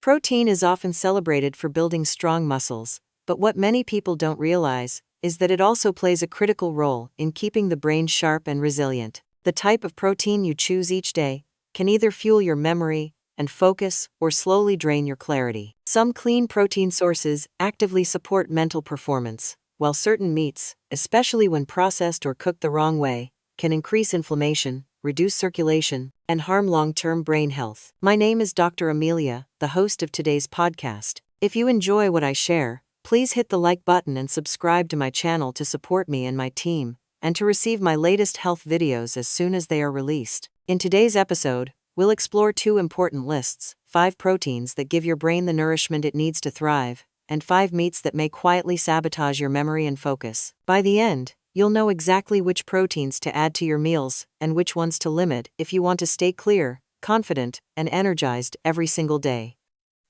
Protein is often celebrated for building strong muscles, but what many people don't realize is that it also plays a critical role in keeping the brain sharp and resilient. The type of protein you choose each day can either fuel your memory and focus or slowly drain your clarity. Some clean protein sources actively support mental performance, while certain meats, especially when processed or cooked the wrong way, can increase inflammation, reduce circulation, and harm long-term brain health. My name is Dr. Amelia, the host of today's podcast. If you enjoy what I share, please hit the like button and subscribe to my channel to support me and my team, and to receive my latest health videos as soon as they are released. In today's episode, we'll explore two important lists: 5 proteins that give your brain the nourishment it needs to thrive, and 5 meats that may quietly sabotage your memory and focus. By the end, you'll know exactly which proteins to add to your meals and which ones to limit if you want to stay clear, confident, and energized every single day.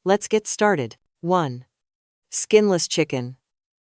Let's get started. 1. Skinless chicken.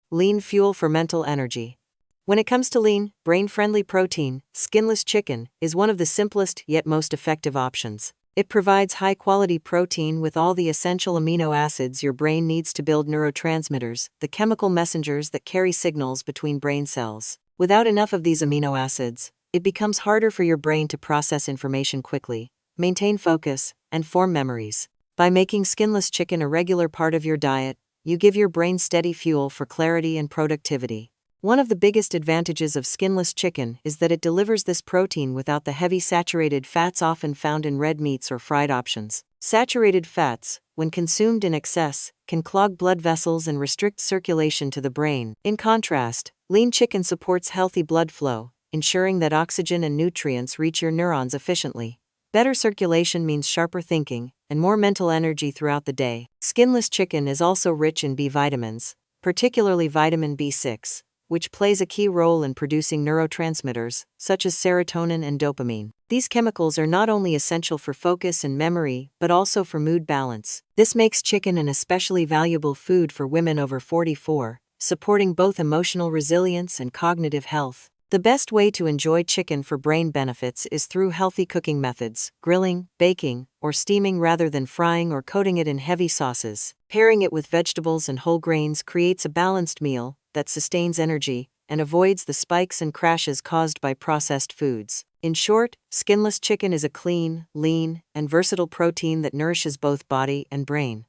Lean fuel for mental energy. When it comes to lean, brain-friendly protein, skinless chicken is one of the simplest yet most effective options. It provides high-quality protein with all the essential amino acids your brain needs to build neurotransmitters, the chemical messengers that carry signals between brain cells. Without enough of these amino acids, it becomes harder for your brain to process information quickly, maintain focus, and form memories. By making skinless chicken a regular part of your diet, you give your brain steady fuel for clarity and productivity. One of the biggest advantages of skinless chicken is that it delivers this protein without the heavy saturated fats often found in red meats or fried options. Saturated fats, when consumed in excess, can clog blood vessels and restrict circulation to the brain. In contrast, lean chicken supports healthy blood flow, ensuring that oxygen and nutrients reach your neurons efficiently. Better circulation means sharper thinking and more mental energy throughout the day. Skinless chicken is also rich in B vitamins, particularly vitamin B6, which plays a key role in producing neurotransmitters, such as serotonin and dopamine. These chemicals are not only essential for focus and memory, but also for mood balance. This makes chicken an especially valuable food for women over 44, supporting both emotional resilience and cognitive health. The best way to enjoy chicken for brain benefits is through healthy cooking methods: grilling, baking, or steaming rather than frying or coating it in heavy sauces. Pairing it with vegetables and whole grains creates a balanced meal that sustains energy and avoids the spikes and crashes caused by processed foods. In short, skinless chicken is a clean, lean, and versatile protein that nourishes both body and brain.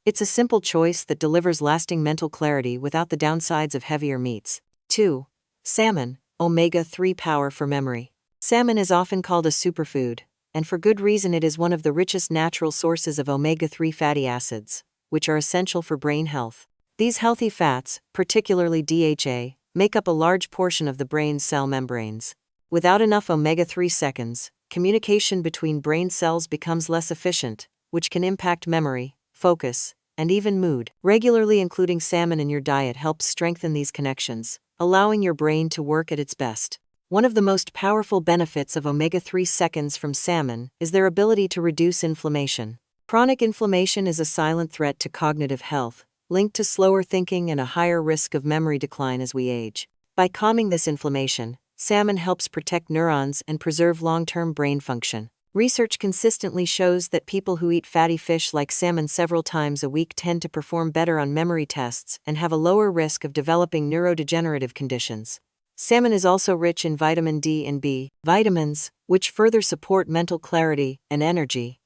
It's a simple choice that delivers lasting mental clarity without the downsides of heavier meats. 2. Salmon, omega-3 power for memory. Salmon is often called a superfood, and for good reason. It is one of the richest natural sources of omega-3 fatty acids, which are essential for brain health. These healthy fats, particularly DHA, make up a large portion of the brain's cell membranes. Without enough omega-3 communication between brain cells becomes less efficient, which can impact memory, focus, and even mood. Regularly including salmon in your diet helps strengthen these connections, allowing your brain to work at its best. One of the most powerful benefits of omega-3 from salmon is their ability to reduce inflammation. Chronic inflammation is a silent threat to cognitive health, linked to slower thinking and a higher risk of memory decline as we age. By calming this inflammation, salmon helps protect neurons and preserve long-term brain function. Research consistently shows that people who eat fatty fish like salmon several times a week tend to perform better on memory tests and have a lower risk of developing neurodegenerative conditions. Salmon is also rich in vitamin D and B vitamins, which further support mental clarity and energy.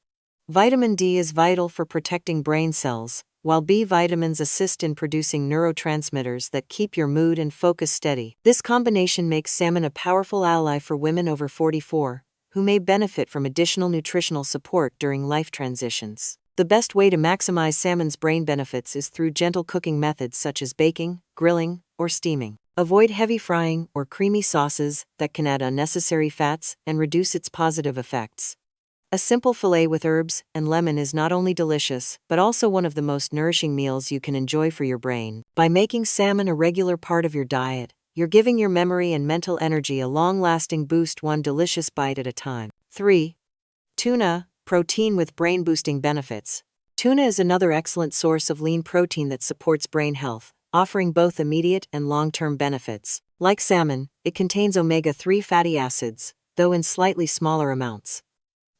Vitamin D is vital for protecting brain cells, while B vitamins assist in producing neurotransmitters that keep your mood and focus steady. This combination makes salmon a powerful ally for women over 44, who may benefit from additional nutritional support during life transitions. The best way to maximize salmon's brain benefits is through gentle cooking methods such as baking, grilling, or steaming. Avoid heavy frying or creamy sauces that can add unnecessary fats and reduce its positive effects. A simple fillet with herbs and lemon is not only delicious, but also one of the most nourishing meals you can enjoy for your brain. By making salmon a regular part of your diet, you're giving your memory and mental energy a long-lasting boost, one delicious bite at a time. 3. Tuna, protein with brain-boosting benefits. Tuna is another excellent source of lean protein that supports brain health, offering both immediate and long-term benefits. Like salmon, it contains omega-3 fatty acids, though in slightly smaller amounts.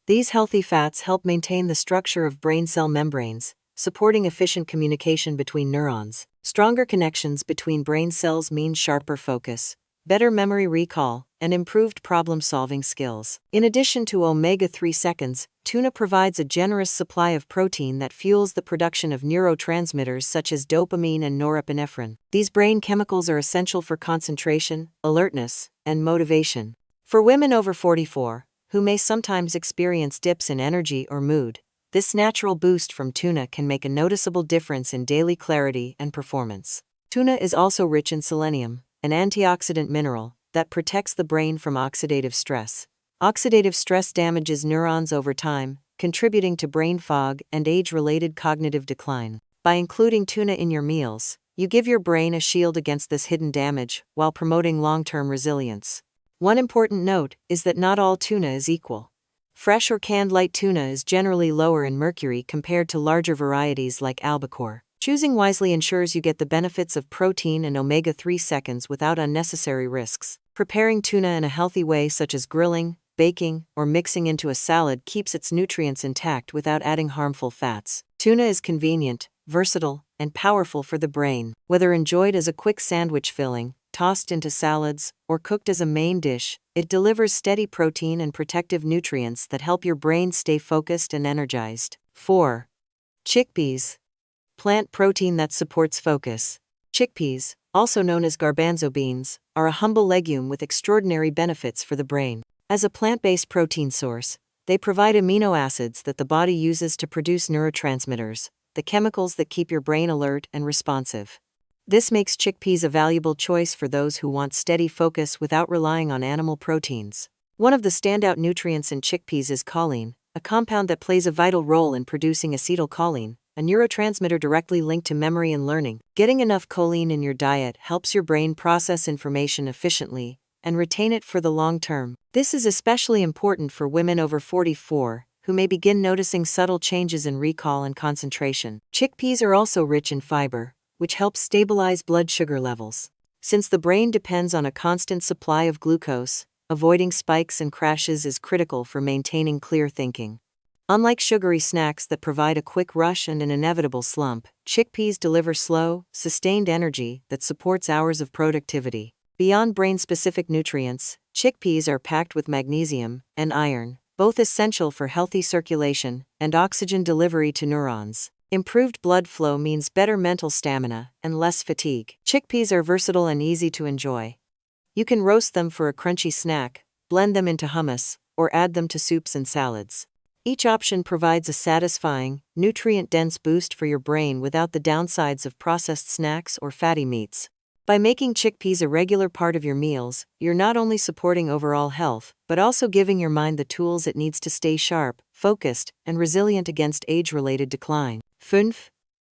These healthy fats help maintain the structure of brain cell membranes, supporting efficient communication between neurons. Stronger connections between brain cells mean sharper focus, better memory recall, and improved problem-solving skills. In addition to omega-3 seconds, tuna provides a generous supply of protein that fuels the production of neurotransmitters such as dopamine and norepinephrine. These brain chemicals are essential for concentration, alertness, and motivation. For women over 44, who may sometimes experience dips in energy or mood, this natural boost from tuna can make a noticeable difference in daily clarity and performance. Tuna is also rich in selenium, an antioxidant mineral that protects the brain from oxidative stress. Oxidative stress damages neurons over time, contributing to brain fog and age-related cognitive decline. By including tuna in your meals, you give your brain a shield against this hidden damage while promoting long-term resilience. One important note is that not all tuna is equal. Fresh or canned light tuna is generally lower in mercury compared to larger varieties like albacore. Choosing wisely ensures you get the benefits of protein and omega-3 seconds without unnecessary risks. Preparing tuna in a healthy way such as grilling, baking, or mixing into a salad keeps its nutrients intact without adding harmful fats. Tuna is convenient, versatile, and powerful for the brain. Whether enjoyed as a quick sandwich filling, tossed into salads, or cooked as a main dish, it delivers steady protein and protective nutrients that help your brain stay focused and energized. 4. Chickpeas. Plant protein that supports focus. Chickpeas, also known as garbanzo beans, are a humble legume with extraordinary benefits for the brain. As a plant-based protein source, they provide amino acids that the body uses to produce neurotransmitters, the chemicals that keep your brain alert and responsive. This makes chickpeas a valuable choice for those who want steady focus without relying on animal proteins. One of the standout nutrients in chickpeas is choline, a compound that plays a vital role in producing acetylcholine, a neurotransmitter directly linked to memory and learning. Getting enough choline in your diet helps your brain process information efficiently and retain it for the long term. This is especially important for women over 44, who may begin noticing subtle changes in recall and concentration. Chickpeas are also rich in fiber, which helps stabilize blood sugar levels. Since the brain depends on a constant supply of glucose, avoiding spikes and crashes is critical for maintaining clear thinking. Unlike sugary snacks that provide a quick rush and an inevitable slump, chickpeas deliver slow, sustained energy that supports hours of productivity. Beyond brain-specific nutrients, chickpeas are packed with magnesium and iron, both essential for healthy circulation and oxygen delivery to neurons. Improved blood flow means better mental stamina and less fatigue. Chickpeas are versatile and easy to enjoy. You can roast them for a crunchy snack, blend them into hummus, or add them to soups and salads. Each option provides a satisfying, nutrient-dense boost for your brain without the downsides of processed snacks or fatty meats. By making chickpeas a regular part of your meals, you're not only supporting overall health, but also giving your mind the tools it needs to stay sharp, focused, and resilient against age-related decline. 5.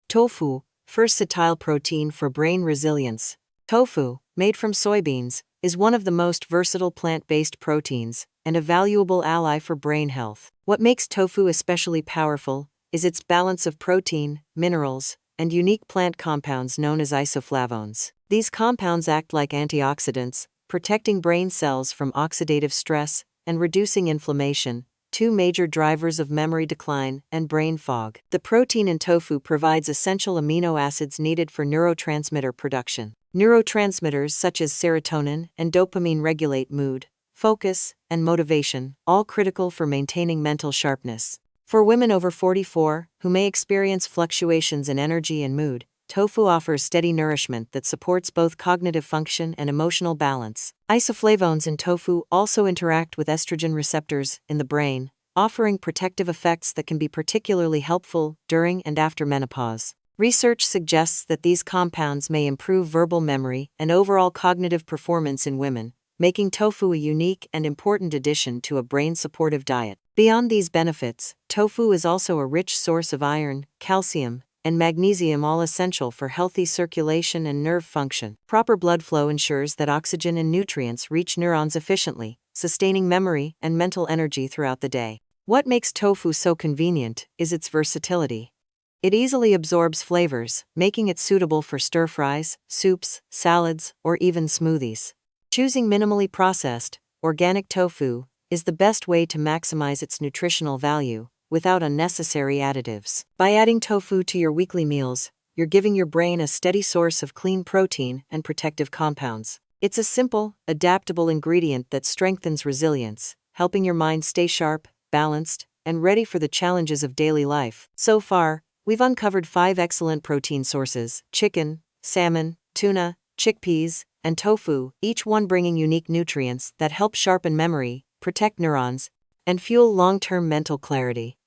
Tofu, versatile protein for brain resilience. Tofu, made from soybeans, is one of the most versatile plant-based proteins and a valuable ally for brain health. What makes tofu especially powerful is its balance of protein, minerals, and unique plant compounds known as isoflavones. These compounds act like antioxidants, protecting brain cells from oxidative stress and reducing inflammation, two major drivers of memory decline and brain fog. The protein in tofu provides essential amino acids needed for neurotransmitter production. Neurotransmitters such as serotonin and dopamine regulate mood, focus, and motivation, all critical for maintaining mental sharpness. For women over 44, who may experience fluctuations in energy and mood, tofu offers steady nourishment that supports both cognitive function and emotional balance. Isoflavones in tofu also interact with estrogen receptors in the brain, offering protective effects that can be particularly helpful during and after menopause. Research suggests that these compounds may improve verbal memory and overall cognitive performance in women, making tofu a unique and important addition to a brain-supportive diet. Beyond these benefits, tofu is also a rich source of iron, calcium, and magnesium, all essential for healthy circulation and nerve function. Proper blood flow ensures that oxygen and nutrients reach neurons efficiently, sustaining memory and mental energy throughout the day. What makes tofu so convenient is its versatility. It easily absorbs flavors, making it suitable for stir-fries, soups, salads, or even smoothies. Choosing minimally processed, organic tofu is the best way to maximize its nutritional value, without unnecessary additives. By adding tofu to your weekly meals, you're giving your brain a steady source of clean protein and protective compounds. It's a simple, adaptable ingredient that strengthens resilience, helping your mind stay sharp, balanced, and ready for the challenges of daily life. So far, we've uncovered 5 excellent protein sources: chicken, salmon, tuna, chickpeas, and tofu, each one bringing unique nutrients that help sharpen memory, protect neurons, and fuel long-term mental clarity.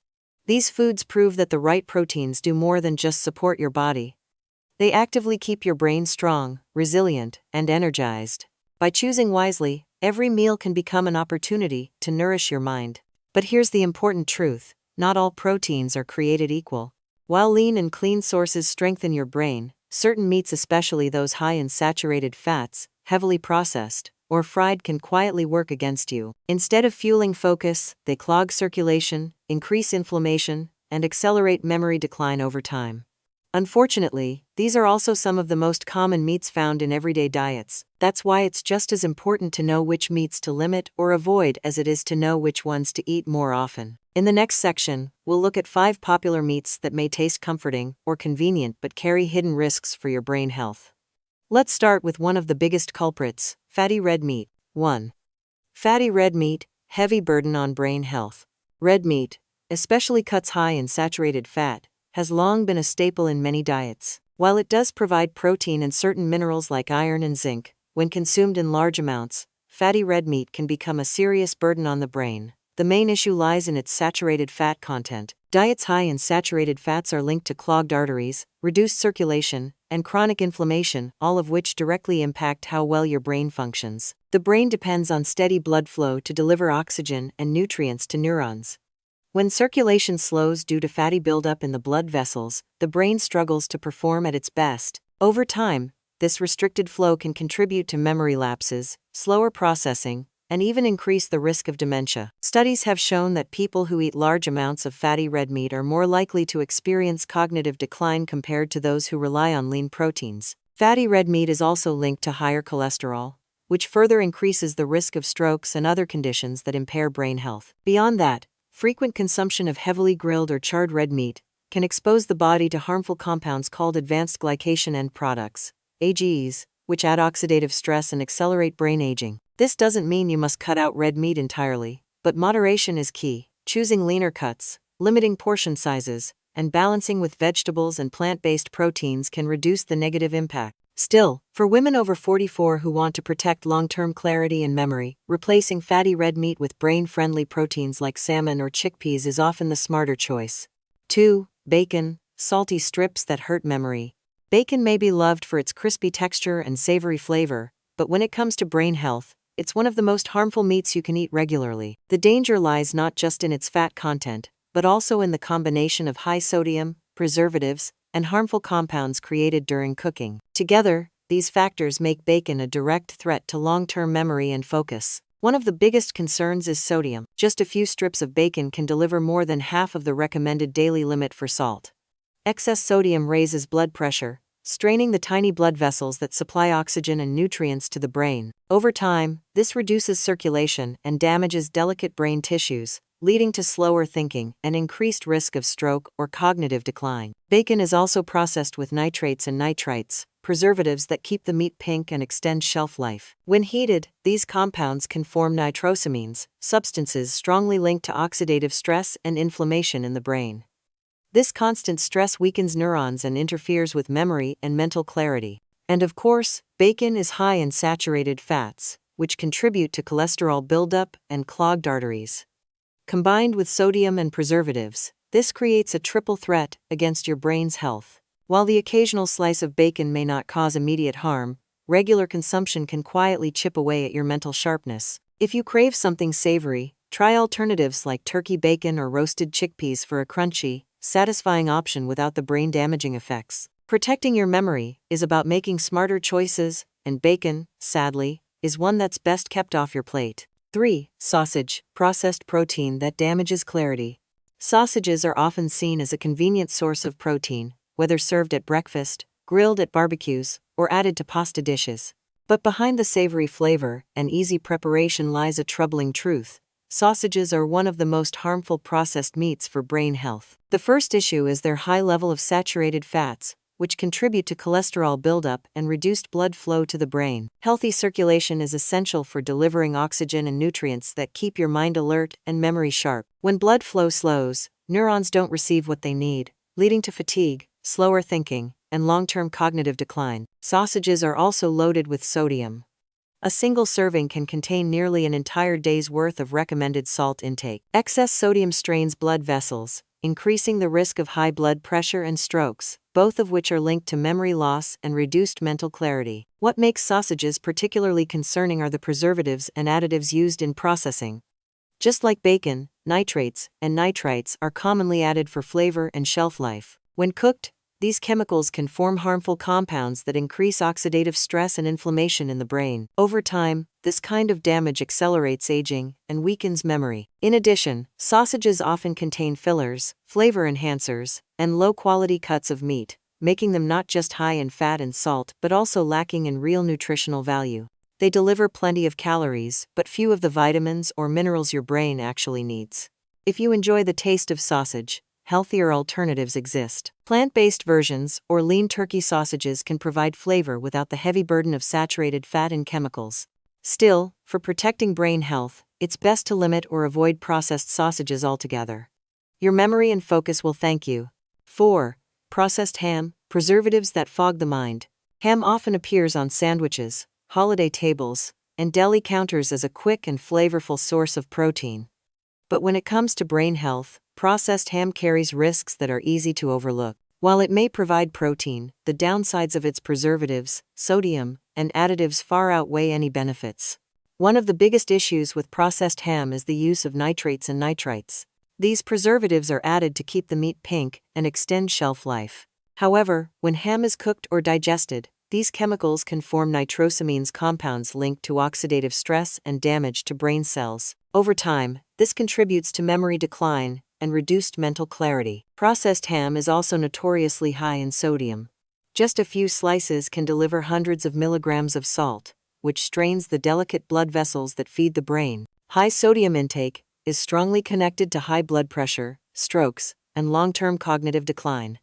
These foods prove that the right proteins do more than just support your body. They actively keep your brain strong, resilient, and energized. By choosing wisely, every meal can become an opportunity to nourish your mind. But here's the important truth: not all proteins are created equal. While lean and clean sources strengthen your brain, certain meats, especially those high in saturated fats, heavily processed, or fried, can quietly work against you. Instead of fueling focus, they clog circulation, increase inflammation, and accelerate memory decline over time. Unfortunately, these are also some of the most common meats found in everyday diets. That's why it's just as important to know which meats to limit or avoid as it is to know which ones to eat more often. In the next section, we'll look at 5 popular meats that may taste comforting or convenient but carry hidden risks for your brain health. Let's start with one of the biggest culprits: fatty red meat. 1. Fatty red meat, heavy burden on brain health. Red meat, especially cuts high in saturated fat, has long been a staple in many diets. While it does provide protein and certain minerals like iron and zinc, when consumed in large amounts, fatty red meat can become a serious burden on the brain. The main issue lies in its saturated fat content. Diets high in saturated fats are linked to clogged arteries, reduced circulation, and chronic inflammation, all of which directly impact how well your brain functions. The brain depends on steady blood flow to deliver oxygen and nutrients to neurons. When circulation slows due to fatty buildup in the blood vessels, the brain struggles to perform at its best. Over time, this restricted flow can contribute to memory lapses, slower processing, and even increase the risk of dementia. Studies have shown that people who eat large amounts of fatty red meat are more likely to experience cognitive decline compared to those who rely on lean proteins. Fatty red meat is also linked to higher cholesterol, which further increases the risk of strokes and other conditions that impair brain health. Beyond that, frequent consumption of heavily grilled or charred red meat can expose the body to harmful compounds called advanced glycation end products, AGEs, which add oxidative stress and accelerate brain aging. This doesn't mean you must cut out red meat entirely, but moderation is key. Choosing leaner cuts, limiting portion sizes, and balancing with vegetables and plant-based proteins can reduce the negative impact. Still, for women over 44 who want to protect long-term clarity and memory, replacing fatty red meat with brain-friendly proteins like salmon or chickpeas is often the smarter choice. 2. Bacon, salty strips that hurt memory. Bacon may be loved for its crispy texture and savory flavor, but when it comes to brain health, it's one of the most harmful meats you can eat regularly. The danger lies not just in its fat content, but also in the combination of high sodium, preservatives, and harmful compounds created during cooking. Together, these factors make bacon a direct threat to long-term memory and focus. One of the biggest concerns is sodium. Just a few strips of bacon can deliver more than half of the recommended daily limit for salt. Excess sodium raises blood pressure, straining the tiny blood vessels that supply oxygen and nutrients to the brain. Over time, this reduces circulation and damages delicate brain tissues, leading to slower thinking and increased risk of stroke or cognitive decline. Bacon is also processed with nitrates and nitrites, preservatives that keep the meat pink and extend shelf life. When heated, these compounds can form nitrosamines, substances strongly linked to oxidative stress and inflammation in the brain. This constant stress weakens neurons and interferes with memory and mental clarity. And of course, bacon is high in saturated fats, which contribute to cholesterol buildup and clogged arteries. Combined with sodium and preservatives, this creates a triple threat against your brain's health. While the occasional slice of bacon may not cause immediate harm, regular consumption can quietly chip away at your mental sharpness. If you crave something savory, try alternatives like turkey bacon or roasted chickpeas for a crunchy, satisfying option without the brain-damaging effects. Protecting your memory is about making smarter choices, and bacon, sadly, is one that's best kept off your plate. 3. Sausage, processed protein that damages clarity. Sausages are often seen as a convenient source of protein, whether served at breakfast, grilled at barbecues, or added to pasta dishes. But behind the savory flavor and easy preparation lies a troubling truth. sausages are one of the most harmful processed meats for brain health. The first issue is their high level of saturated fats, which contribute to cholesterol buildup and reduced blood flow to the brain. Healthy circulation is essential for delivering oxygen and nutrients that keep your mind alert and memory sharp. When blood flow slows, neurons don't receive what they need, leading to fatigue, slower thinking, and long-term cognitive decline. Sausages are also loaded with sodium. A single serving can contain nearly an entire day's worth of recommended salt intake. Excess sodium strains blood vessels, increasing the risk of high blood pressure and strokes, both of which are linked to memory loss and reduced mental clarity. What makes sausages particularly concerning are the preservatives and additives used in processing. Just like bacon, nitrates and nitrites are commonly added for flavor and shelf life. When cooked, these chemicals can form harmful compounds that increase oxidative stress and inflammation in the brain. Over time, this kind of damage accelerates aging and weakens memory. In addition, sausages often contain fillers, flavor enhancers, and low-quality cuts of meat, making them not just high in fat and salt but also lacking in real nutritional value. They deliver plenty of calories, but few of the vitamins or minerals your brain actually needs. If you enjoy the taste of sausage, healthier alternatives exist. Plant-based versions or lean turkey sausages can provide flavor without the heavy burden of saturated fat and chemicals. Still, for protecting brain health, it's best to limit or avoid processed sausages altogether. Your memory and focus will thank you. 4. Processed ham, preservatives that fog the mind. Ham often appears on sandwiches, holiday tables, and deli counters as a quick and flavorful source of protein. But when it comes to brain health, processed ham carries risks that are easy to overlook. While it may provide protein, the downsides of its preservatives, sodium, and additives far outweigh any benefits. One of the biggest issues with processed ham is the use of nitrates and nitrites. These preservatives are added to keep the meat pink and extend shelf life. However, when ham is cooked or digested, these chemicals can form nitrosamines, compounds linked to oxidative stress and damage to brain cells. Over time, this contributes to memory decline and reduced mental clarity. Processed ham is also notoriously high in sodium. Just a few slices can deliver hundreds of milligrams of salt, which strains the delicate blood vessels that feed the brain. High sodium intake is strongly connected to high blood pressure, strokes, and long-term cognitive decline.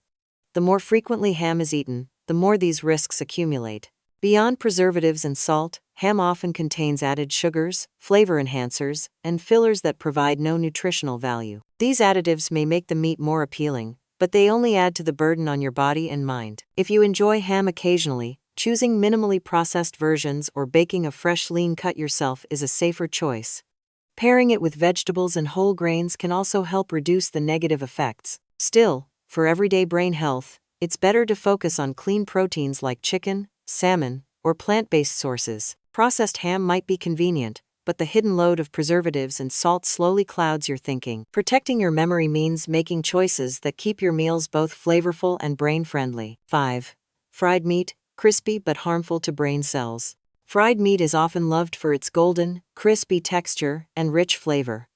The more frequently ham is eaten, the more these risks accumulate. Beyond preservatives and salt, ham often contains added sugars, flavor enhancers, and fillers that provide no nutritional value. These additives may make the meat more appealing, but they only add to the burden on your body and mind. If you enjoy ham occasionally, choosing minimally processed versions or baking a fresh lean cut yourself is a safer choice. Pairing it with vegetables and whole grains can also help reduce the negative effects. Still, for everyday brain health, it's better to focus on clean proteins like chicken, salmon, or plant-based sources. Processed ham might be convenient, but the hidden load of preservatives and salt slowly clouds your thinking. Protecting your memory means making choices that keep your meals both flavorful and brain-friendly. 5. Fried meat, crispy but harmful to brain cells. Fried meat is often loved for its golden, crispy texture and rich flavor.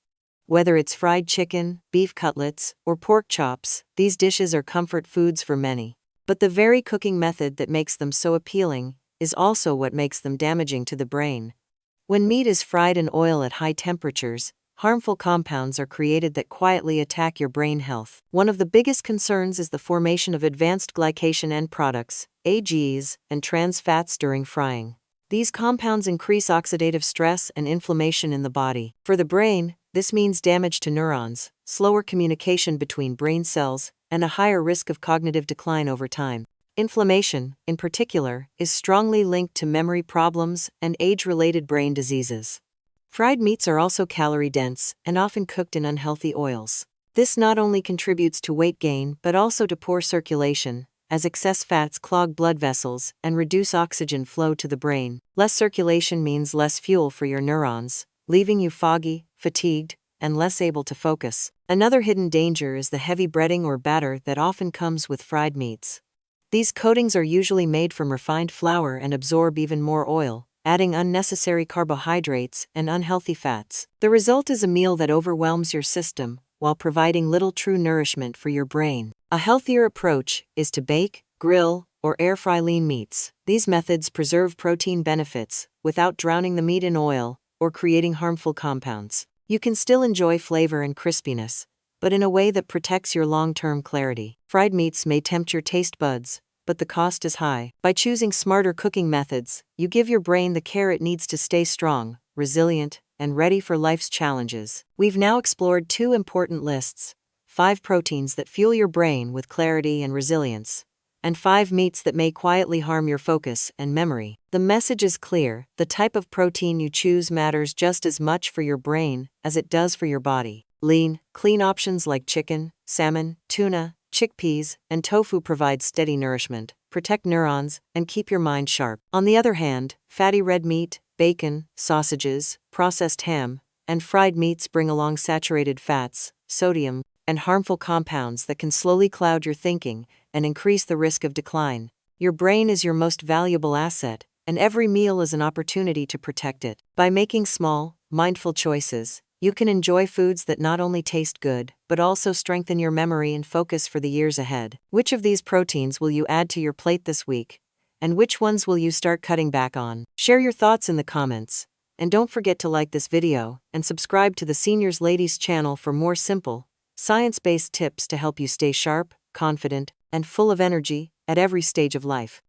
Whether it's fried chicken, beef cutlets, or pork chops, these dishes are comfort foods for many. But the very cooking method that makes them so appealing is also what makes them damaging to the brain. When meat is fried in oil at high temperatures, harmful compounds are created that quietly attack your brain health. One of the biggest concerns is the formation of advanced glycation end products, AGEs, and trans fats during frying. These compounds increase oxidative stress and inflammation in the body. For the brain, this means damage to neurons, slower communication between brain cells, and a higher risk of cognitive decline over time. Inflammation, in particular, is strongly linked to memory problems and age-related brain diseases. Fried meats are also calorie-dense and often cooked in unhealthy oils. This not only contributes to weight gain but also to poor circulation, as excess fats clog blood vessels and reduce oxygen flow to the brain. Less circulation means less fuel for your neurons, leaving you foggy, fatigued, and less able to focus. Another hidden danger is the heavy breading or batter that often comes with fried meats. These coatings are usually made from refined flour and absorb even more oil, adding unnecessary carbohydrates and unhealthy fats. The result is a meal that overwhelms your system, while providing little true nourishment for your brain. A healthier approach is to bake, grill, or air-fry lean meats. These methods preserve protein benefits without drowning the meat in oil or creating harmful compounds. You can still enjoy flavor and crispiness, but in a way that protects your long-term clarity. Fried meats may tempt your taste buds, but the cost is high. By choosing smarter cooking methods, you give your brain the care it needs to stay strong, resilient, and ready for life's challenges. We've now explored 2 important lists: 5 proteins that fuel your brain with clarity and resilience, and 5 meats that may quietly harm your focus and memory. The message is clear: the type of protein you choose matters just as much for your brain as it does for your body. Lean, clean options like chicken, salmon, tuna, chickpeas, and tofu provide steady nourishment, protect neurons, and keep your mind sharp. On the other hand, fatty red meat, bacon, sausages, processed ham, and fried meats bring along saturated fats, sodium, and harmful compounds that can slowly cloud your thinking and increase the risk of decline. Your brain is your most valuable asset, and every meal is an opportunity to protect it. By making small, mindful choices, you can enjoy foods that not only taste good, but also strengthen your memory and focus for the years ahead. Which of these proteins will you add to your plate this week? And which ones will you start cutting back on? Share your thoughts in the comments. And don't forget to like this video and subscribe to the Seniors Ladies channel for more simple, science-based tips to help you stay sharp, confident, and full of energy at every stage of life.